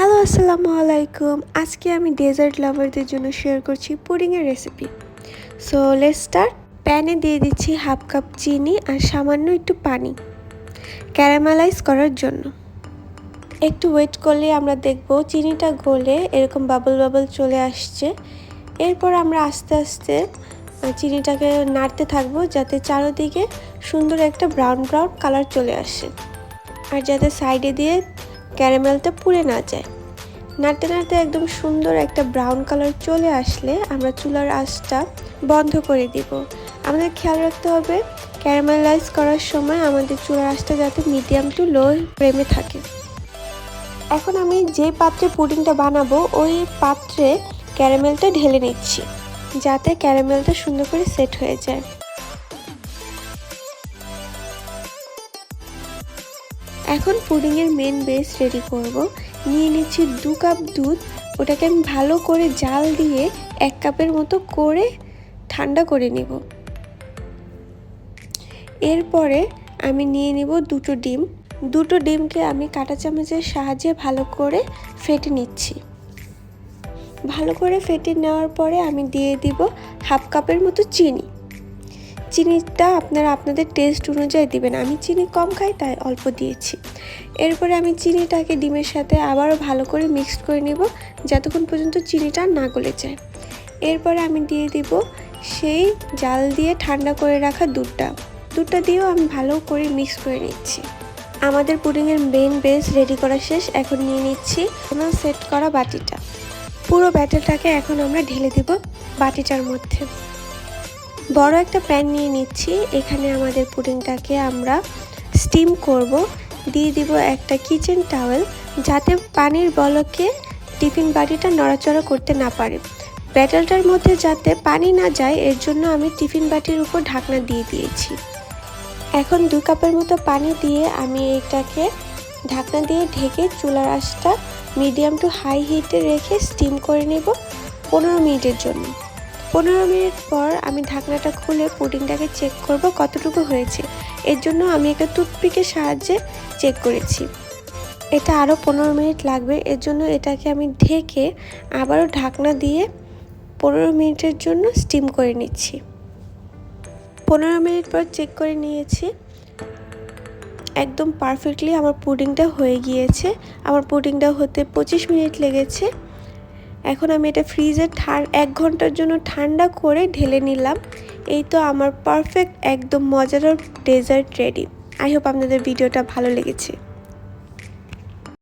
Hello আসসালামু আলাইকুম। আজকে আমি ডেজার্ট লাভারদের জন্য শেয়ার করছি পুডিংয়ের রেসিপি। So let's start. প্যানে দিয়ে দিচ্ছি হাফ কাপ চিনি আর সামান্য একটু পানি ক্যারামেলাইজ করার জন্য। একটু ওয়েট করলে আমরা দেখব চিনিটা গলে এরকম বাবল বাবল চলে আসছে। এরপর আমরা আস্তে আস্তে চিনিটাকে নাড়তে থাকবো যাতে চারদিকে সুন্দর একটা ব্রাউন ব্রাউন কালার চলে আসে আর যাতে সাইডে দিয়ে ক্যারামেলটা পুড়ে না যায়। নাড়তে নাড়তে একদম সুন্দর একটা ব্রাউন কালার চলে আসলে আমরা চুলার আঁচটা বন্ধ করে দিব। আমাদের খেয়াল রাখতে হবে ক্যারামেলাইজ করার সময় আমাদের চুলার আঁচটা যাতে মিডিয়াম টু লো ফ্লেমে থাকে। এখন আমি যে পাত্রে পুডিংটা বানাবো ওই পাত্রে ক্যারামেলটা ঢেলে নিচ্ছি যাতে ক্যারামেলটা সুন্দর করে সেট হয়ে যায়। এখন পুডিংয়ের মেন বেস রেডি করব। নিয়ে নিচ্ছি 2 কাপ দুধ, ওটাকে আমি ভালো করে জাল দিয়ে 1 কাপের মতো করে ঠান্ডা করে নিব। এরপরে আমি নিয়ে নিব 2টো ডিম। 2টো ডিমকে আমি কাঁটা চামচের সাহায্যে ভালো করে ফেটে নিচ্ছি। ভালো করে ফেটে নেওয়ার পরে আমি দিয়ে দিব হাফ কাপের মতো চিনি। চিনিটা আপনারা আপনাদের টেস্ট অনুযায়ী দিবেন। আমি চিনি কম খাই তাই অল্প দিয়েছি। এরপরে আমি চিনিটাকে ডিমের সাথে আবারও ভালো করে মিক্সড করে নেব যতক্ষণ পর্যন্ত চিনিটা না গলে যায়। এরপরে আমি দিয়ে দিব সেই জাল দিয়ে ঠান্ডা করে রাখা দুধটা দিয়েও আমি ভালো করে মিক্স করে নিচ্ছি। আমাদের পুডিংয়ের মেন বেস রেডি করা শেষ। এখন নিয়ে নিচ্ছি আমার সেট করা বাটিটা। পুরো ব্যাটারটাকে এখন আমরা ঢেলে দিব বাটিটার মধ্যে। বড় একটা প্যান নিয়ে নিচ্ছি। এখানে আমাদের পুডিংটাকে আমরা স্টিম করব। দিয়ে দিব একটা কিচেন টাওয়েল যাতে পানির বলকে টিফিন বাটিটা নড়াচড়া করতে না পারে। ব্যাটারটার মধ্যে যাতে পানি না যায় এর জন্য আমি টিফিন বাটির উপর ঢাকনা দিয়ে দিয়েছি। এখন 2 কাপের মতো পানি দিয়ে আমি এটাকে ঢাকনা দিয়ে ঢেকে চুলার আঁচটা মিডিয়াম টু হাই হিটে রেখে স্টিম করে নেব 15 মিনিটের জন্য। 15 মিনিট পর আমি ঢাকনাটা খুলে পুডিংটাকে চেক করব কতটুকু হয়েছে। এর জন্য আমি একটা টুথপিকের সাহায্যে চেক করেছি। এটা আরও 15 মিনিট লাগবে। এর জন্য এটাকে আমি ঢেকে আবারও ঢাকনা দিয়ে 15 মিনিটের জন্য স্টিম করে নিচ্ছি। 15 মিনিট পর চেক করে নিয়েছি। একদম পারফেক্টলি আমার পুডিংটা হয়ে গিয়েছে। আমার পুডিংটা হতে 25 মিনিট লেগেছে। এখন আমি এটা ফ্রিজে 1 ঘন্টার জন্য ঠান্ডা করে ঢেলে নিলাম। এই তো আমার পারফেক্ট একদম মজাদার ডেজার্ট রেডি। আই হোপ আপনাদের ভিডিওটা ভালো লেগেছে।